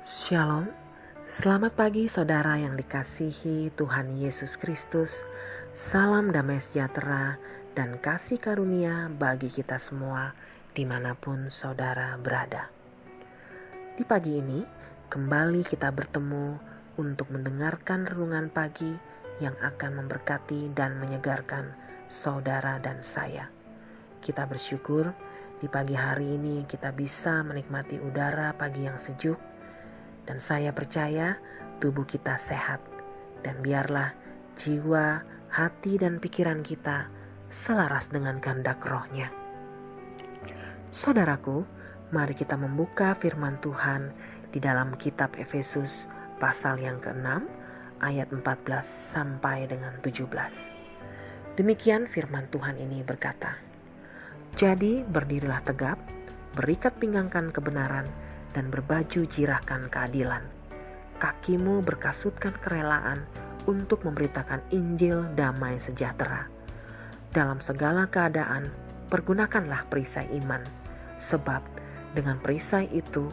Shalom, selamat pagi saudara yang dikasihi Tuhan Yesus Kristus. Salam damai sejahtera dan kasih karunia bagi kita semua dimanapun saudara berada. Di pagi ini kembali kita bertemu untuk mendengarkan renungan pagi yang akan memberkati dan menyegarkan saudara dan saya. Kita bersyukur di pagi hari ini kita bisa menikmati udara pagi yang sejuk. Dan saya percaya tubuh kita sehat, dan biarlah jiwa, hati, dan pikiran kita selaras dengan kehendak Roh-Nya. Saudaraku, mari kita membuka firman Tuhan di dalam kitab Efesus pasal yang ke-6 ayat 14 sampai dengan 17. Demikian firman Tuhan ini berkata, "Jadi berdirilah tegap, berikat pinggangkan kebenaran, dan berbaju jirahkan keadilan. Kakimu berkasutkan kerelaan untuk memberitakan Injil damai sejahtera. Dalam segala keadaan, pergunakanlah perisai iman, sebab dengan perisai itu,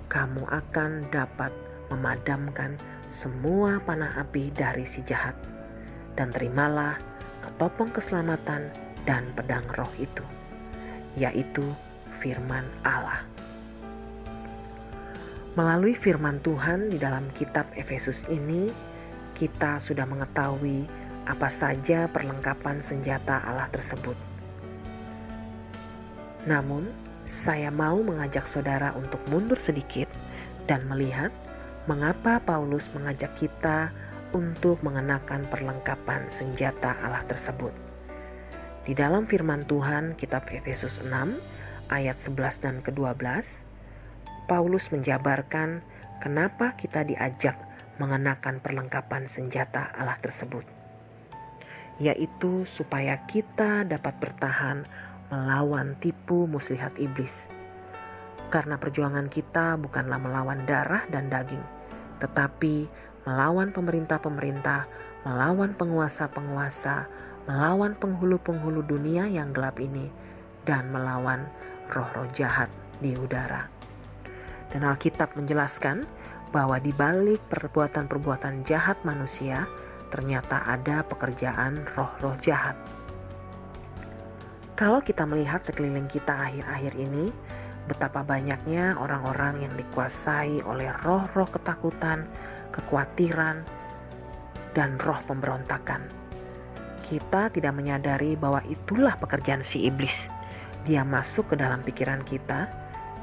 kamu akan dapat memadamkan semua panah api dari si jahat. Dan terimalah ketopong keselamatan dan pedang Roh itu, yaitu firman Allah." Melalui firman Tuhan di dalam kitab Efesus ini, kita sudah mengetahui apa saja perlengkapan senjata Allah tersebut. Namun, saya mau mengajak saudara untuk mundur sedikit dan melihat mengapa Paulus mengajak kita untuk mengenakan perlengkapan senjata Allah tersebut. Di dalam firman Tuhan kitab Efesus 6 ayat 11 dan ke-12, Paulus menjabarkan kenapa kita diajak mengenakan perlengkapan senjata Allah tersebut, yaitu supaya kita dapat bertahan melawan tipu muslihat iblis. Karena perjuangan kita bukanlah melawan darah dan daging, tetapi melawan pemerintah-pemerintah, melawan penguasa-penguasa, melawan penghulu-penghulu dunia yang gelap ini, dan melawan roh-roh jahat di udara. Dan Alkitab menjelaskan bahwa di balik perbuatan-perbuatan jahat manusia, ternyata ada pekerjaan roh-roh jahat. Kalau kita melihat sekeliling kita akhir-akhir ini, betapa banyaknya orang-orang yang dikuasai oleh roh-roh ketakutan, kekhawatiran, dan roh pemberontakan. Kita tidak menyadari bahwa itulah pekerjaan si iblis. Dia masuk ke dalam pikiran kita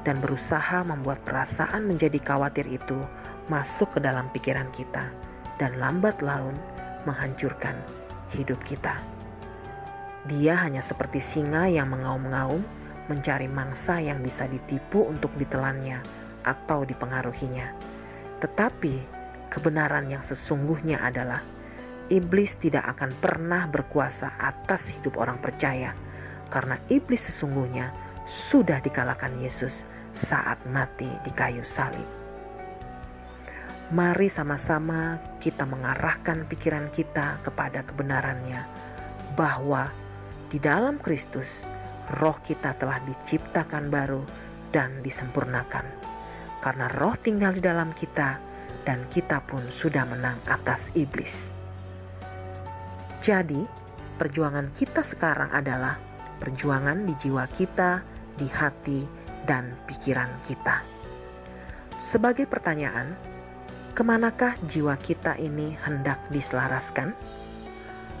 dan berusaha membuat perasaan menjadi khawatir itu masuk ke dalam pikiran kita dan lambat laun menghancurkan hidup kita. Dia hanya seperti singa yang mengaum-ngaum mencari mangsa yang bisa ditipu untuk ditelannya atau dipengaruhinya. Tetapi kebenaran yang sesungguhnya adalah iblis tidak akan pernah berkuasa atas hidup orang percaya, karena iblis sesungguhnya sudah dikalahkan Yesus saat mati di kayu salib. Mari sama-sama kita mengarahkan pikiran kita kepada kebenarannya, bahwa di dalam Kristus roh kita telah diciptakan baru dan disempurnakan. Karena roh tinggal di dalam kita dan kita pun sudah menang atas iblis. Jadi, perjuangan kita sekarang adalah perjuangan di jiwa kita, di hati dan pikiran kita. Sebagai pertanyaan, kemanakah jiwa kita ini hendak diselaraskan?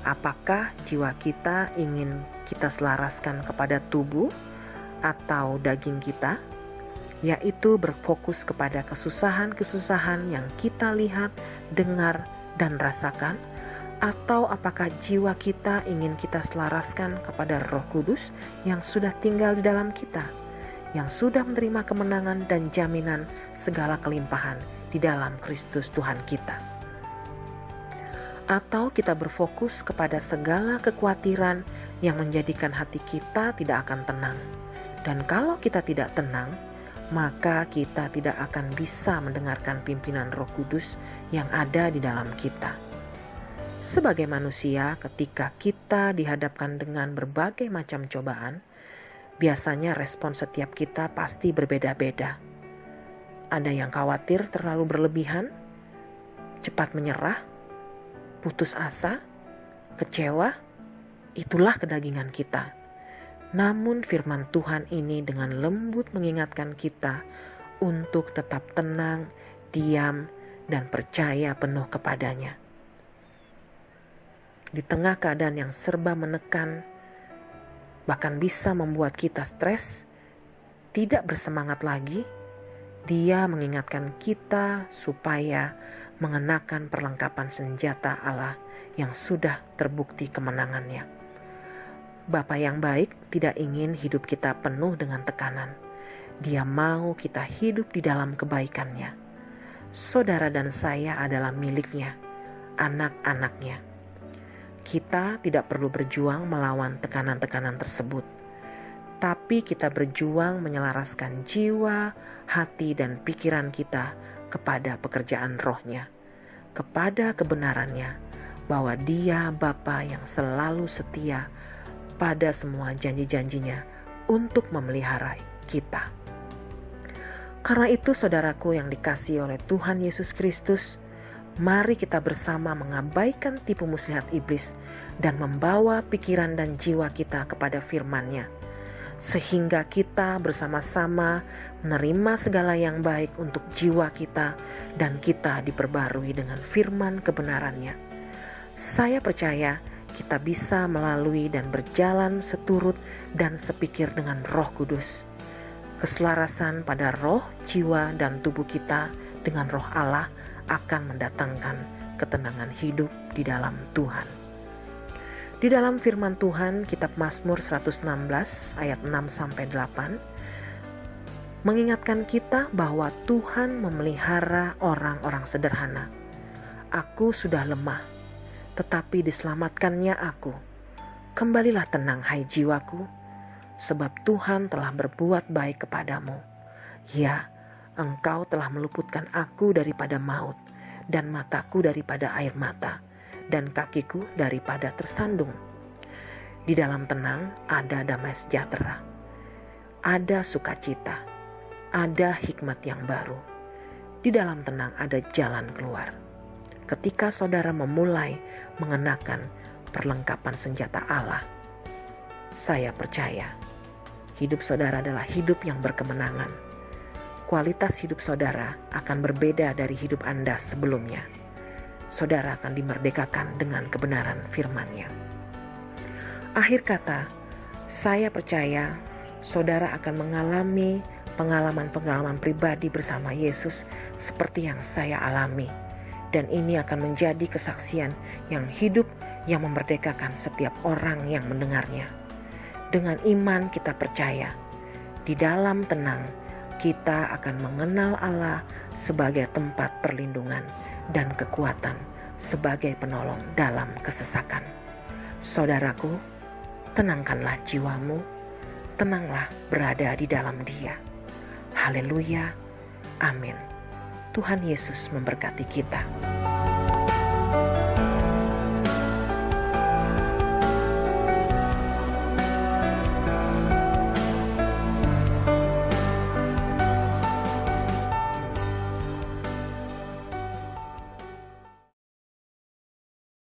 Apakah jiwa kita ingin kita selaraskan kepada tubuh atau daging kita, yaitu berfokus kepada kesusahan-kesusahan yang kita lihat, dengar, dan rasakan? Atau apakah jiwa kita ingin kita selaraskan kepada Roh Kudus yang sudah tinggal di dalam kita, yang sudah menerima kemenangan dan jaminan segala kelimpahan di dalam Kristus Tuhan kita? Atau kita berfokus kepada segala kekhawatiran yang menjadikan hati kita tidak akan tenang? Dan kalau kita tidak tenang, maka kita tidak akan bisa mendengarkan pimpinan Roh Kudus yang ada di dalam kita. Sebagai manusia, ketika kita dihadapkan dengan berbagai macam cobaan, biasanya respon setiap kita pasti berbeda-beda. Ada yang khawatir terlalu berlebihan, cepat menyerah, putus asa, kecewa. Itulah kedagingan kita. Namun firman Tuhan ini dengan lembut mengingatkan kita untuk tetap tenang, diam, dan percaya penuh kepadanya. Di tengah keadaan yang serba menekan, bahkan bisa membuat kita stres, tidak bersemangat lagi, Dia mengingatkan kita supaya mengenakan perlengkapan senjata Allah yang sudah terbukti kemenangannya. Bapa yang baik tidak ingin hidup kita penuh dengan tekanan. Dia mau kita hidup di dalam kebaikannya. Saudara dan saya adalah miliknya, anak-anaknya. Kita tidak perlu berjuang melawan tekanan-tekanan tersebut, tapi kita berjuang menyelaraskan jiwa, hati, dan pikiran kita kepada pekerjaan rohnya, kepada kebenarannya, bahwa Dia Bapa yang selalu setia pada semua janji-janjinya untuk memelihara kita. Karena itu saudaraku yang dikasihi oleh Tuhan Yesus Kristus, mari kita bersama mengabaikan tipu muslihat iblis dan membawa pikiran dan jiwa kita kepada firman-Nya, sehingga kita bersama-sama menerima segala yang baik untuk jiwa kita dan kita diperbarui dengan firman kebenaran-Nya. Saya percaya kita bisa melalui dan berjalan seturut dan sepikir dengan Roh Kudus. Keselarasan pada roh, jiwa, dan tubuh kita dengan Roh Allah akan mendatangkan ketenangan hidup di dalam Tuhan. Di dalam firman Tuhan, kitab Mazmur 116 ayat 6-8 mengingatkan kita bahwa Tuhan memelihara orang-orang sederhana. Aku sudah lemah, tetapi diselamatkannya aku. Kembalilah tenang hai jiwaku, sebab Tuhan telah berbuat baik kepadamu. Ya, Engkau telah meluputkan aku daripada maut, dan mataku daripada air mata, dan kakiku daripada tersandung. Di dalam tenang ada damai sejahtera, ada sukacita, ada hikmat yang baru. Di dalam tenang ada jalan keluar. Ketika saudara memulai mengenakan perlengkapan senjata Allah, saya percaya hidup saudara adalah hidup yang berkemenangan. Kualitas hidup saudara akan berbeda dari hidup Anda sebelumnya. Saudara akan dimerdekakan dengan kebenaran firman-Nya. Akhir kata, saya percaya saudara akan mengalami pengalaman-pengalaman pribadi bersama Yesus seperti yang saya alami. Dan ini akan menjadi kesaksian yang hidup yang memerdekakan setiap orang yang mendengarnya. Dengan iman kita percaya, di dalam tenang kita akan mengenal Allah sebagai tempat perlindungan dan kekuatan sebagai penolong dalam kesesakan. Saudaraku, tenangkanlah jiwamu, tenanglah berada di dalam Dia. Haleluya, amin. Tuhan Yesus memberkati kita.